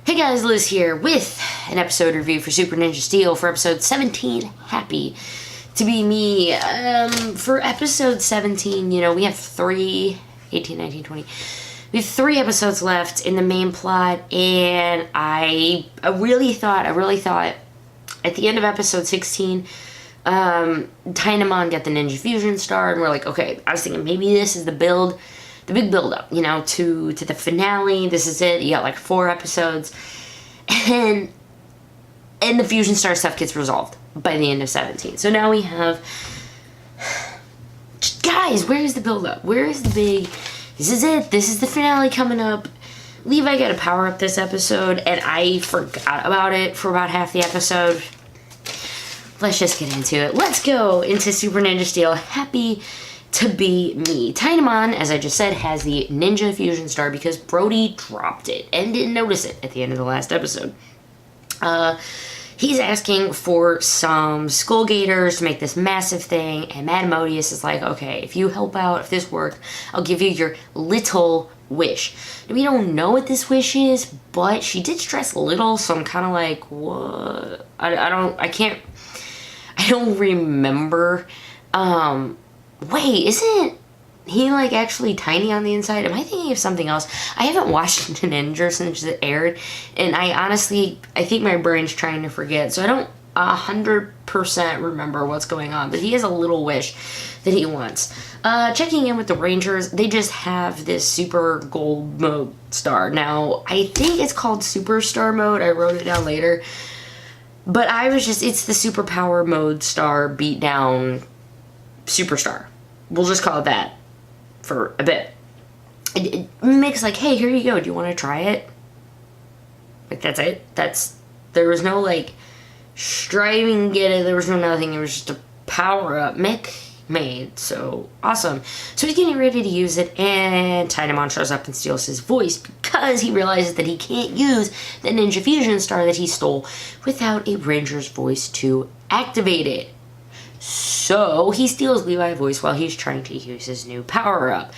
Hey guys, Liz here with an episode review for Super Ninja Steel for episode 17. Happy to be me. For episode 17, we have 18, 19, 20. We have 3 episodes left in the main plot, and I really thought at the end of episode 16, Dynamon got the Ninja Fusion Star, and we're like, okay, I was thinking maybe this is the big build up, to the finale. This is it. You got like 4 episodes, and the Fusion Star stuff gets resolved by the end of 17. So now we have, guys, where is the build up? Where is the big? This is it. This is the finale coming up. Levi got a power up this episode, and I forgot about it for about half the episode. Let's just get into it. Let's go into Super Ninja Steel. Happy to be me. Dynamon, as I just said, has the Ninja Fusion Star because Brody dropped it and didn't notice it at the end of the last episode. He's asking for some Skull Gators to make this massive thing, and Madame Odious is like, okay, if you help out, if this works, I'll give you your little wish. We don't know what this wish is, but she did stress little, so I'm kind of like, what? I don't remember. Wait, isn't he like actually tiny on the inside? Am I thinking of something else? I haven't watched Ninja since it aired, and I think my brain's trying to forget, so I don't 100% remember what's going on, but he has a little wish that he wants. Checking in with the Rangers, they just have this super gold mode star. Now, I think it's called Superstar mode. I wrote it down later. But it's the superpower mode star beat down superstar. We'll just call it that for a bit. It makes like, hey, here you go. Do you want to try it? Like, that's it. There was no like striving to get it. There was no nothing. It was just a power up Mick made. So awesome. So he's getting ready to use it, and Dynamon shows up and steals his voice because he realizes that he can't use the Ninja Fusion Star that he stole without a Ranger's voice to activate it. So he steals Levi's voice while he's trying to use his new power-up.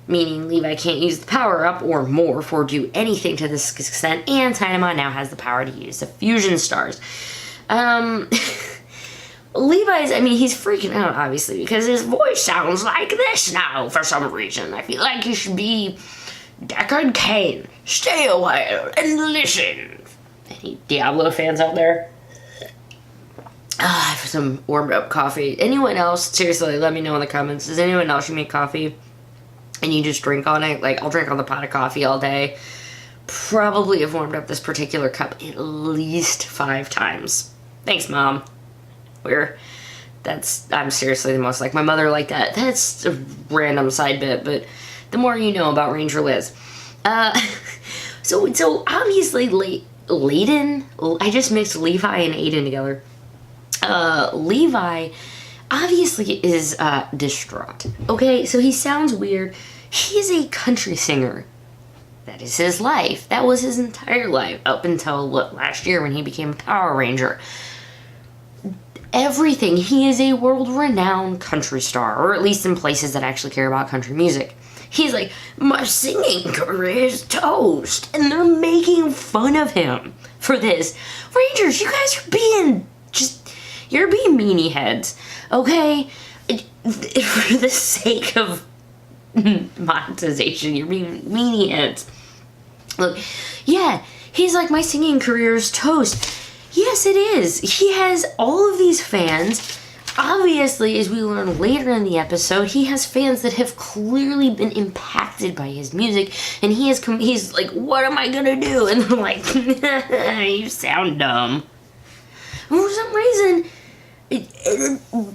Meaning Levi can't use the power-up or morph or do anything to this extent, and Dynamon now has the power to use the Fusion Stars. He's freaking out, obviously, because his voice sounds like this now for some reason. I feel like he should be Deckard Cain. Stay a while and listen. Any Diablo fans out there? For some warmed up coffee. Anyone else, seriously, let me know in the comments. Does anyone else you make coffee and you just drink on it? Like, I'll drink on the pot of coffee all day. Probably have warmed up this particular cup at least 5 times. Thanks, Mom. I'm seriously the most like my mother like that. That's a random side bit, but the more you know about Ranger Liz. So obviously Layden, I just mixed Levi and Aiden together. Levi obviously is distraught. Okay, so he sounds weird. He is a country singer. That is his life. That was his entire life up until last year when he became a Power Ranger. Everything. He is a world-renowned country star, or at least in places that actually care about country music. He's like, my singing career is toast, and they're making fun of him for this. Rangers, you guys are you're being meanie heads, okay? For the sake of monetization, you're being meanie heads. Look, yeah, he's like, my singing career is toast. Yes, it is. He has all of these fans. Obviously, as we learn later in the episode, he has fans that have clearly been impacted by his music, and he's like, what am I gonna do? And they're like, you sound dumb. And for some reason,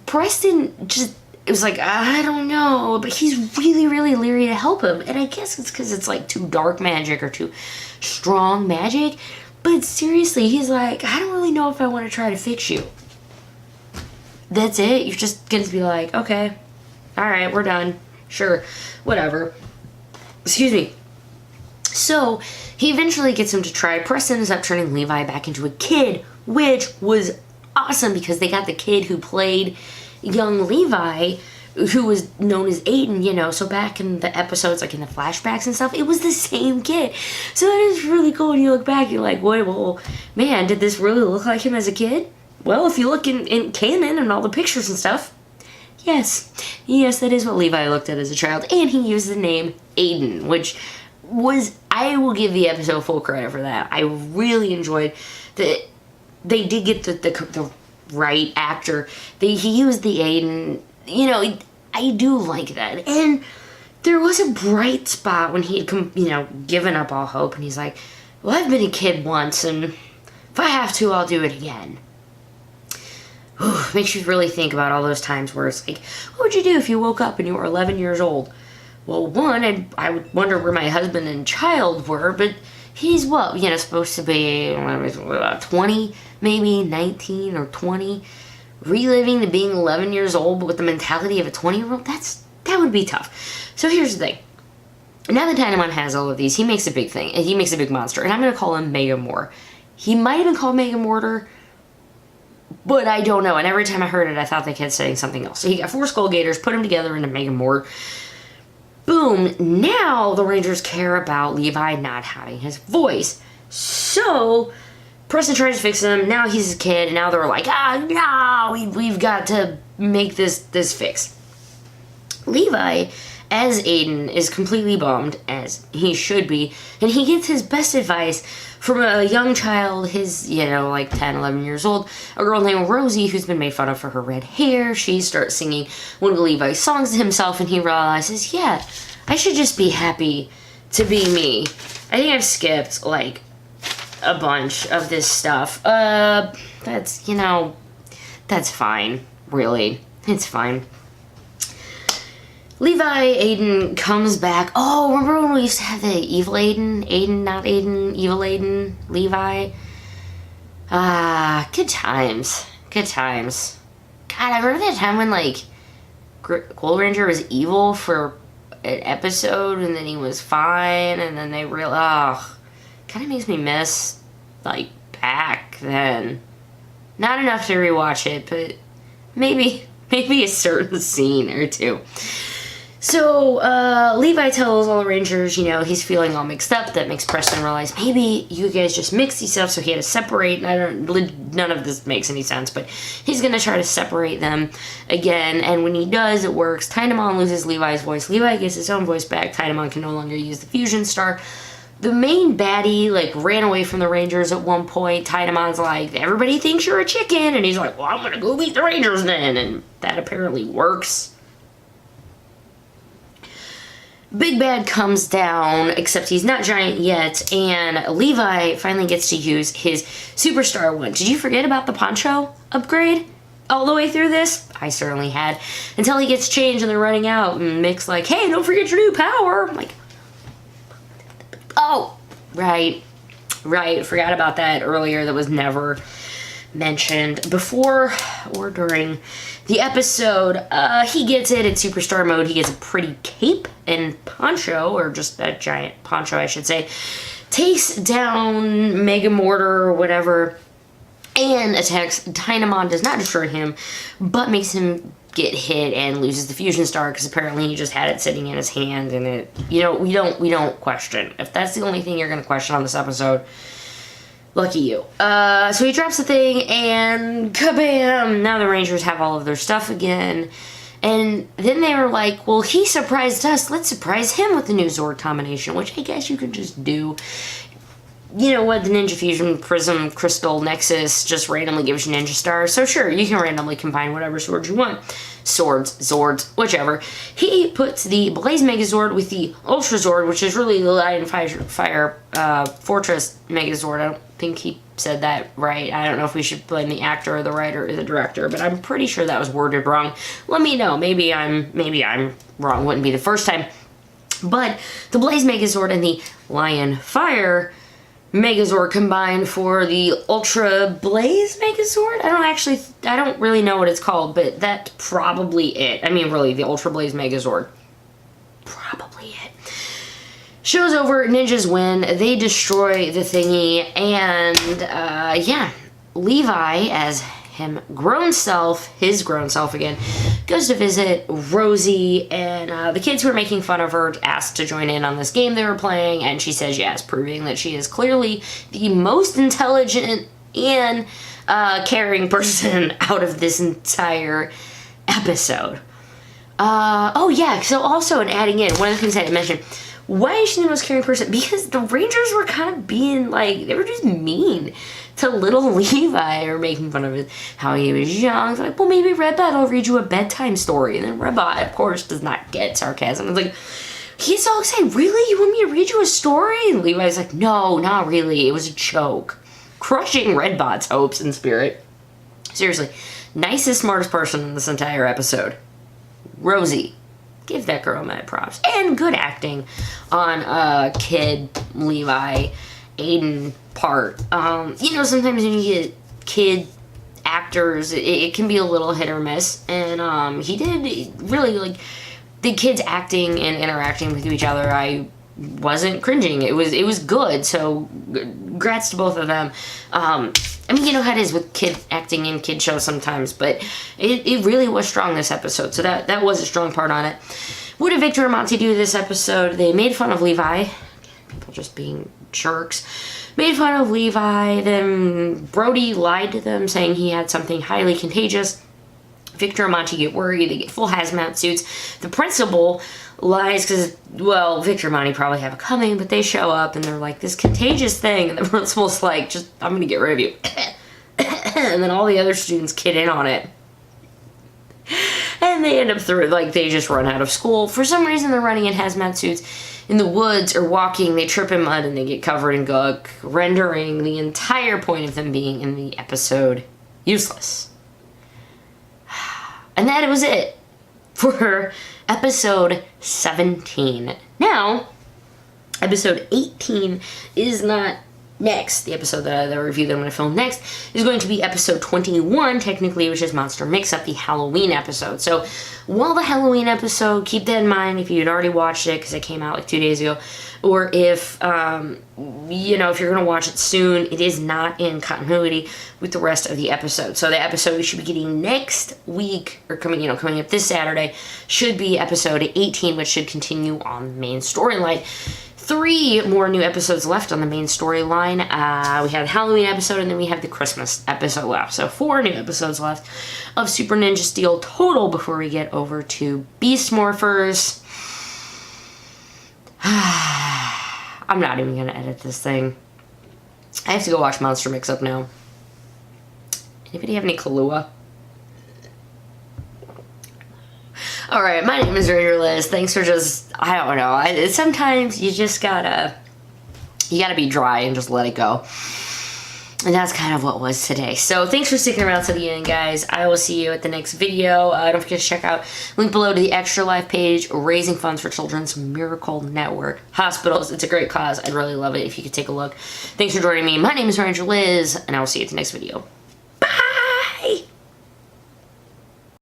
Preston it was like, I don't know, but he's really, really leery to help him, and I guess it's because it's like too dark magic or too strong magic. But seriously, he's like, I don't really know if I want to try to fix you. That's it? You're just going to be like, okay, alright, we're done. Sure, whatever. Excuse me. So, he eventually gets him to try. Preston ends up turning Levi back into a kid, which was awesome because they got the kid who played young Levi who was known as Aiden, you know, so back in the episodes, like in the flashbacks and stuff, it was the same kid. So it is really cool when you look back, you're like, wait, well, man, did this really look like him as a kid? Well, if you look in canon and all the pictures and stuff, yes, that is what Levi looked at as a child, and he used the name Aiden, which was, I will give the episode full credit for that. I really enjoyed that they did get the right actor. He used the Aiden, you know, I do like that. And there was a bright spot when he had, you know, given up all hope, and he's like, well, I've been a kid once, and if I have to, I'll do it again. Whew, makes you really think about all those times where it's like, what would you do if you woke up and you were 11 years old? Well, one, I would wonder where my husband and child were, but he's, what, you know, supposed to be 20, maybe 19 or 20, reliving the being 11 years old, but with the mentality of a 20-year-old, that would be tough. So here's the thing. Now that Dynamon has all of these, he makes a big thing, and he makes a big monster, and I'm going to call him Megamore. He might have been called Megamortar, but I don't know, and every time I heard it, I thought they kept saying something else. So he got 4 Skull Gators, put them together into Megamort. Boom, now the Rangers care about Levi not having his voice. So Preston tries to fix him, now he's a kid, and now they're like, no, we've got to make this fix. Levi, as Aiden, is completely bummed, as he should be, and he gets his best advice from a young child, his, you know, like 10, 11 years old, a girl named Rosie, who's been made fun of for her red hair. She starts singing one of Levi's songs to himself, and he realizes, yeah, I should just be happy to be me. I think I've skipped, like, a bunch of this stuff. That's, you know, that's fine, really. It's fine. Levi Aiden comes back. Oh, remember when we used to have the evil Aiden? Aiden, not Aiden, evil Aiden, Levi. Good times. Good times. God, I remember that time when, like, Gold Ranger was evil for an episode, and then he was fine, and then they realized, kind of makes me miss, like, back then. Not enough to rewatch it, but maybe a certain scene or two. So, Levi tells all the Rangers, you know, he's feeling all mixed up. That makes Preston realize, maybe you guys just mixed these up, so he had to separate. None of this makes any sense, but he's gonna try to separate them again, and when he does, it works. Dynamon loses Levi's voice. Levi gets his own voice back. Dynamon can no longer use the fusion star. The main baddie, like, ran away from the Rangers at one point. Dynamon's like, everybody thinks you're a chicken, and he's like, well, I'm gonna go beat the Rangers then, and that apparently works. Big Bad comes down, except he's not giant yet, and Levi finally gets to use his Superstar one. Did you forget about the poncho upgrade all the way through this? I certainly had. Until he gets changed and they're running out, and Mick's like, hey, don't forget your new power. I'm like, oh, right, forgot about that earlier. That was never mentioned before or during the episode. He gets it in Superstar mode. He gets a pretty cape and poncho, or just a giant poncho, I should say. Takes down Megamortar or whatever, and attacks. Dynamon does not destroy him, but makes him get hit and loses the fusion star, because apparently he just had it sitting in his hand, and it, you know, we don't question. If that's the only thing you're gonna question on this episode, lucky you. So he drops the thing, and kabam! Now the Rangers have all of their stuff again. And then they were like, well, he surprised us. Let's surprise him with the new Zord combination, which I guess you could just do. You know what? The Ninja Fusion Prism Crystal Nexus just randomly gives you Ninja Stars. So sure, you can randomly combine whatever swords you want. Swords, Zords, whichever. He puts the Blaze Megazord with the Ultra Zord, which is really the Lion Fire Fortress Megazord. I don't think he said that right. I don't know if we should blame the actor or the writer or the director, but I'm pretty sure that was worded wrong. Let me know. Maybe I'm wrong. Wouldn't be the first time. But the Blaze Megazord and the Lion Fire Megazord combined for the Ultra Blaze Megazord? I don't really know what it's called, but that's probably it. I mean, really, the Ultra Blaze Megazord. Probably it. Show's over, ninjas win, they destroy the thingy, and, yeah, Levi, as his grown self again, goes to visit Rosie, and the kids who are making fun of her asked to join in on this game they were playing, and she says yes, proving that she is clearly the most intelligent and caring person out of this entire episode. Oh yeah, so also in adding in, one of the things I didn't mention, why is she the most caring person? Because the Rangers were kind of being like, they were just mean to little Levi, or making fun of it, how he was young. It's like, well, maybe Redbot will read you a bedtime story. And then Redbot, of course, does not get sarcasm. It's like, he's all saying, really? You want me to read you a story? And Levi's like, no, not really. It was a joke. Crushing Redbot's hopes and spirit. Seriously, nicest, smartest person in this entire episode. Rosie. Give that girl mad props. And good acting on Kid, Levi, Aiden part. You know, sometimes when you get kid actors, it can be a little hit or miss. And he did really, like, the kids acting and interacting with each other, I wasn't cringing. It was good. So congrats to both of them. I mean, you know how it is with kid acting in kid shows sometimes, but it really was strong this episode. So that was a strong part on it. What did Victor and Monty do this episode? They made fun of Levi. People just being jerks. Made fun of Levi. Then Brody lied to them, saying he had something highly contagious. Victor and Monty get worried. They get full hazmat suits. The principal lies because, well, Victor and Monty probably have it coming, but they show up and they're like, this contagious thing. And the principal's like, just, I'm going to get rid of you. And then all the other students kid in on it. And they end up through, like, they just run out of school. For some reason, they're running in hazmat suits in the woods or walking. They trip in mud and they get covered in gunk, rendering the entire point of them being in the episode useless. And that was it for episode 17. Now, episode 18 is not next. The episode that I review that I'm going to film next is going to be episode 21, technically, which is Monster Mix-Up, the Halloween episode. So, while the Halloween episode, keep that in mind if you'd already watched it, because it came out like 2 days ago, or if, you know, if you're going to watch it soon, it is not in continuity with the rest of the episode. So the episode we should be getting next week, or coming up this Saturday, should be episode 18, which should continue on the main storyline. 3 more new episodes left on the main storyline. We have the Halloween episode, and then we have the Christmas episode left. So 4 new episodes left of Super Ninja Steel total before we get over to Beast Morphers. I'm not even gonna edit this thing. I have to go watch Monster Mix-Up now. Anybody have any Kahlua? Alright, my name is Ranger Liz. Thanks for just, I don't know. Sometimes you just gotta be dry and just let it go. And that's kind of what was today. So thanks for sticking around to the end, guys. I will see you at the next video. Don't forget to check out link below to the Extra Life page, raising funds for Children's Miracle Network Hospitals. It's a great cause. I'd really love it if you could take a look. Thanks for joining me. My name is Ranger Liz, and I will see you at the next video.